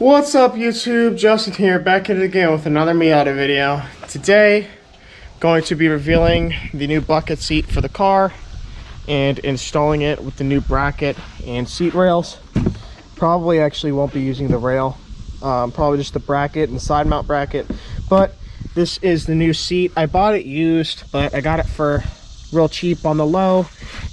What's up YouTube? Justin here, back at it again with another Miata video. Today, going to be revealing the new bucket seat for the car and installing it with the new bracket and seat rails. Probably actually won't be using the rail, probably just the bracket and side mount bracket. But this is the new seat. I bought it used, but I got it for real cheap on the low.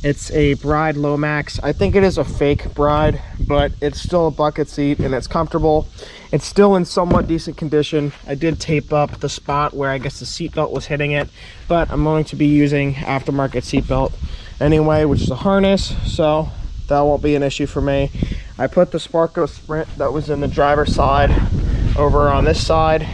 It's a Bride Lomax. I think it is a fake Bride, but it's still a bucket seat and it's comfortable. It's still in somewhat decent condition. I did tape up the spot where I guess the seatbelt was hitting it, but I'm going to be using aftermarket seatbelt anyway, which is a harness, so that won't be an issue for me. I put the Sparco Sprint that was in the driver's side over on this side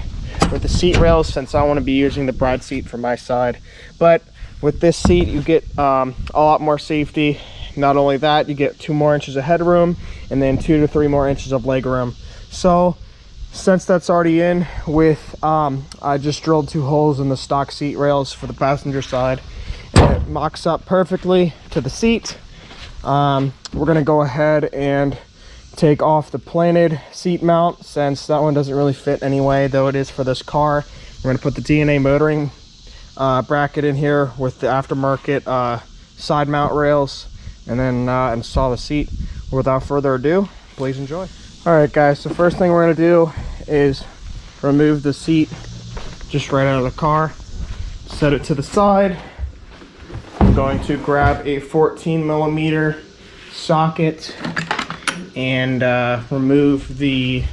with the seat rails, since I want to be using the Bride seat for my side. But with this seat, you get a lot more safety. Not only that, you get 2 more inches of headroom and then 2 to 3 more inches of leg room. So since that's already in with, I just drilled 2 holes in the stock seat rails for the passenger side, and it mocks up perfectly to the seat. We're gonna go ahead and take off the planted seat mount, since that one doesn't really fit anyway, though it is for this car. We're gonna put the DNA motoring bracket in here with the aftermarket side mount rails, and then install the seat. Without further ado, please enjoy. All right guys, so first thing we're going to do is remove the seat just right out of the car, set it to the side. I'm going to grab a 14mm socket and remove the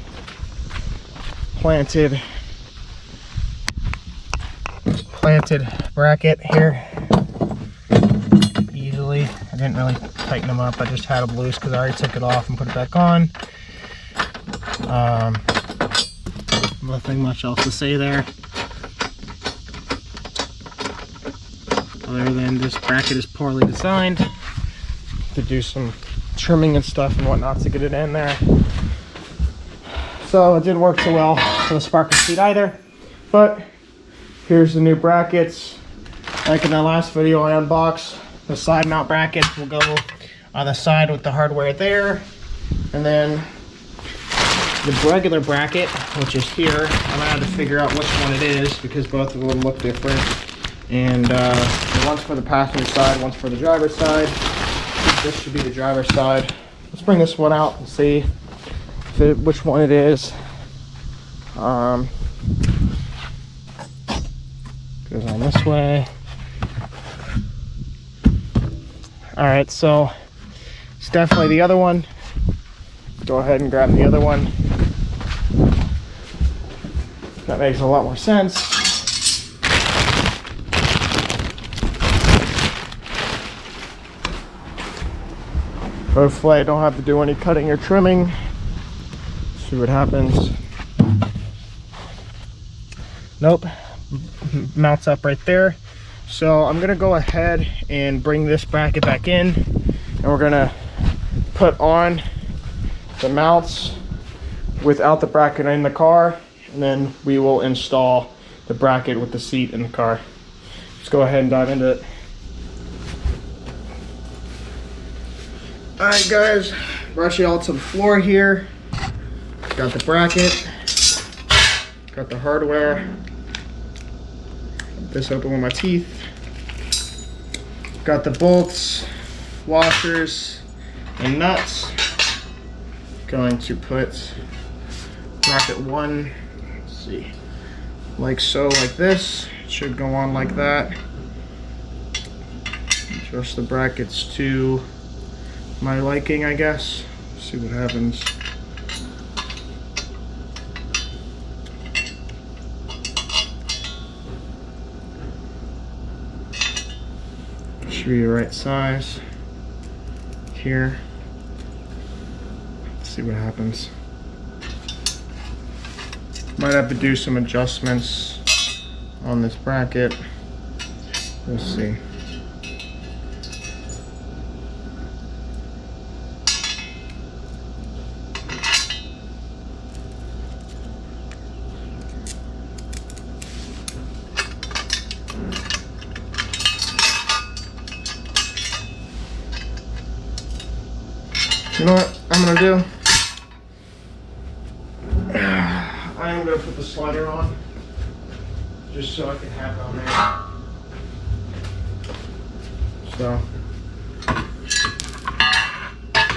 planted bracket here easily. I didn't really tighten them up, I just had them loose because I already took it off and put it back on. Nothing much else to say there, other than this bracket is poorly designed. To do some trimming and stuff and whatnot to get it in there. So it didn't work so well for the Sparco seat either, but here's the new brackets. Like in the last video I unboxed, the side mount brackets will go on the side with the hardware there. And then the regular bracket, which is here, I'm gonna have to figure out which one it is because both of them look different. And one's for the passenger side, one's for the driver's side. This should be the driver's side. Let's bring this one out and see which one it is. Goes on this way. All right, so it's definitely the other one. Go ahead and grab the other one. That makes a lot more sense. Hopefully I don't have to do any cutting or trimming. See what happens. Nope. Mounts up right there. So I'm gonna go ahead and bring this bracket back in, and we're gonna put on the mounts without the bracket in the car, and then we will install the bracket with the seat in the car. Let's go ahead and dive into it. All right guys, brush it all to the floor here. Got the bracket, got the hardware. This open with my teeth. Got the bolts, washers, and nuts. Going to put bracket 1, let's see, like so, like this. It should go on like that. Adjust the brackets to my liking, I guess. See what happens. Should be the right size here. Let's see what happens. Might have to do some adjustments on this bracket. We'll see. You know what I'm gonna do? am going to put the slider on, just so I can have it on there. So,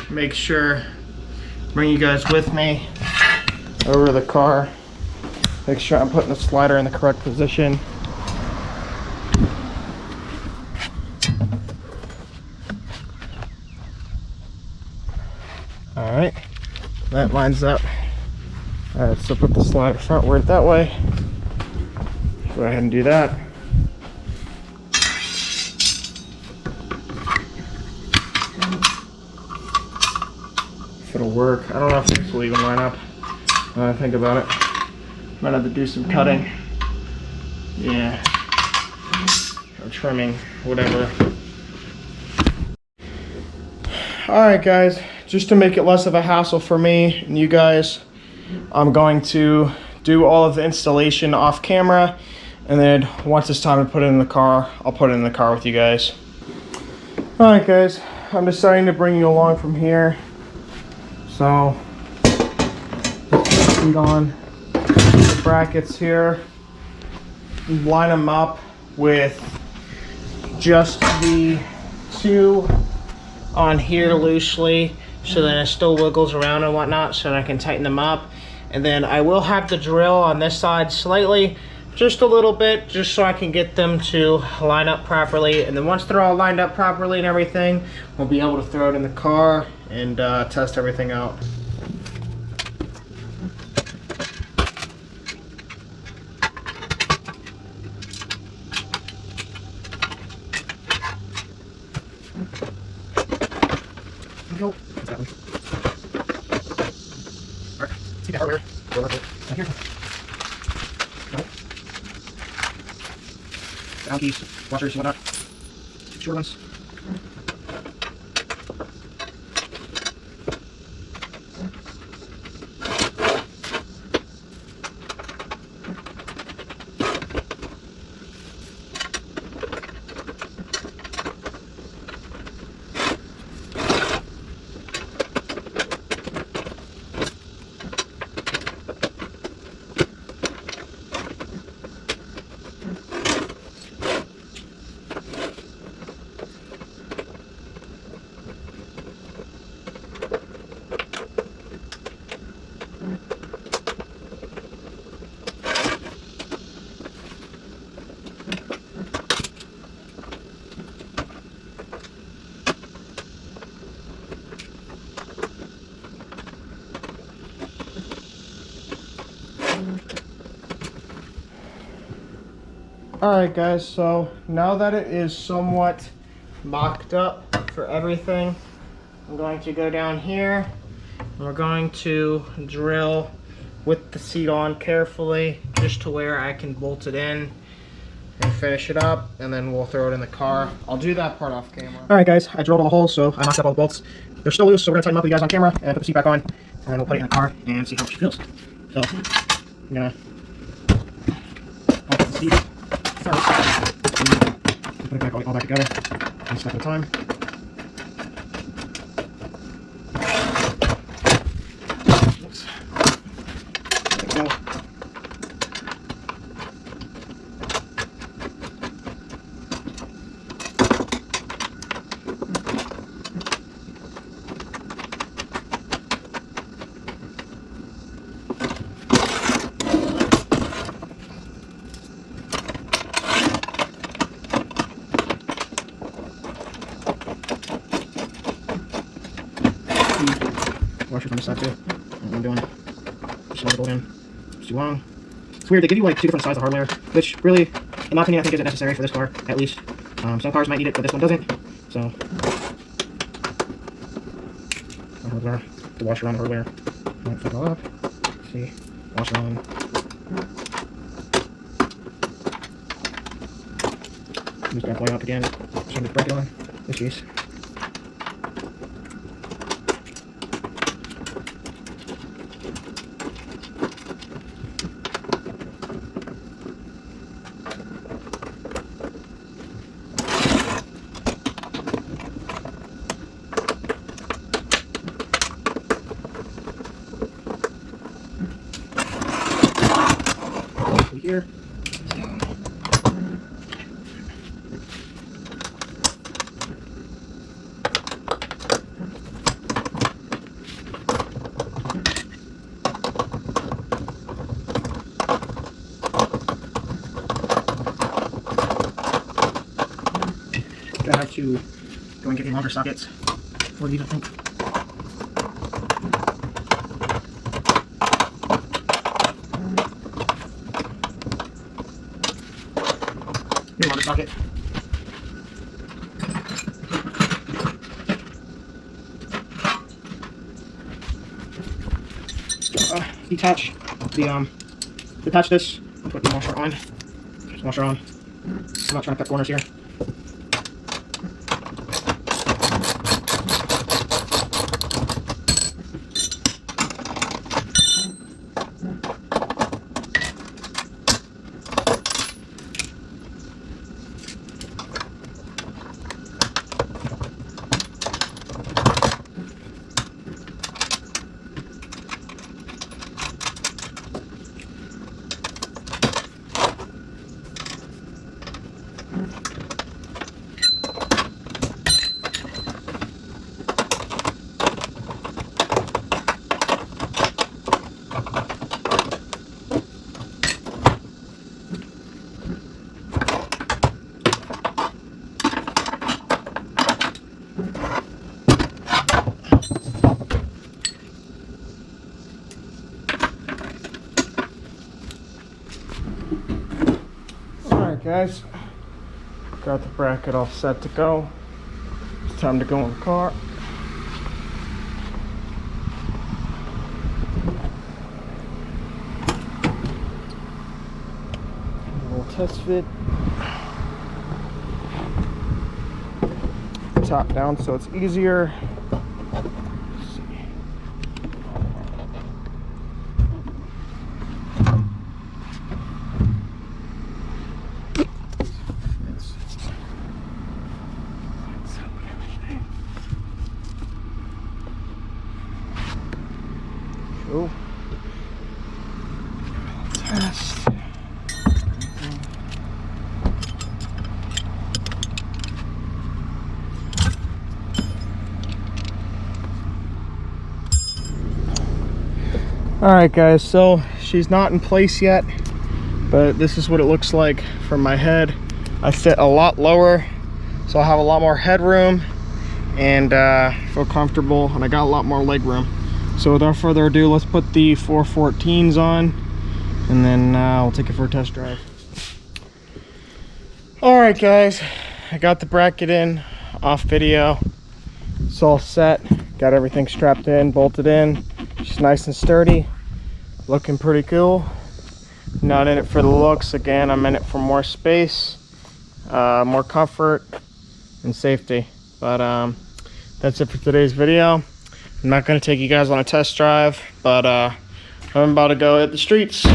make sure, bring you guys with me over to the car. Make sure I'm putting the slider in the correct position. All right, that lines up. All right, so put the slider frontward that way. Go ahead and do that. If it'll work, I don't know if this will even line up. When I think about it, might have to do some cutting. Yeah, or trimming, whatever. All right, guys. Just to make it less of a hassle for me and you guys, I'm going to do all of the installation off camera, and then once it's time to put it in the car, I'll put it in the car with you guys. All right, guys. I'm deciding to bring you along from here. So, just put on the brackets here, line them up with just the two on here loosely, so that it still wiggles around and whatnot, so that I can tighten them up. And then I will have the drill on this side slightly, just a little bit, just so I can get them to line up properly. And then once they're all lined up properly and everything, we'll be able to throw it in the car and test everything out. Go. That one. All right. See the hardware. Go up it. Right here. Got it. Down keys, washers, and whatnot. Short ones. Alright guys, so now that it is somewhat mocked up for everything, I'm going to go down here and we're going to drill with the seat on carefully, just to where I can bolt it in and finish it up, and then we'll throw it in the car. I'll do that part off camera. Alright guys, I drilled all the holes, so I knocked up all the bolts. They're still loose, so we're going to tighten them up with you guys on camera and put the seat back on, and then we'll put it in the car and see how she feels. So, I'm going to put the seat first, put it back all back together, one step at a time. Oops. There we go. Washer from the side too. What I'm doing. Just let it go in. It's too long. It's weird, they give you like two different sizes of hardware, which really, in my opinion, I think isn't necessary for this car, at least. Some cars might need it, but this one doesn't. So, hardware, the washer on the hardware. Might flip it all up. See, washer on. This bad boy up again. Just going to break it on. This piece. through here. I have to go and get the longer sockets for these, I think. New longer socket. Detach this. I'll put the washer on. Just washer on. I'm not trying to cut corners here. Alright guys, got the bracket all set to go. It's time to go in the car. A little test fit. Top down so it's easier. Cool. Test. Alright guys, so she's not in place yet, but this is what it looks like from my head. I sit a lot lower, so I have a lot more headroom and feel comfortable, and I got a lot more leg room. So without further ado, let's put the 414s on, and then we'll take it for a test drive. Alright guys, I got the bracket in, off video. It's all set, got everything strapped in, bolted in. She's nice and sturdy, looking pretty cool. Not in it for the looks, again, I'm in it for more space, more comfort, and safety. But that's it for today's video. I'm not going to take you guys on a test drive, but I'm about to go hit the streets.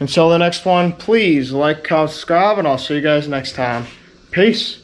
Until the next one, please like, comment, subscribe, and I'll see you guys next time. Peace.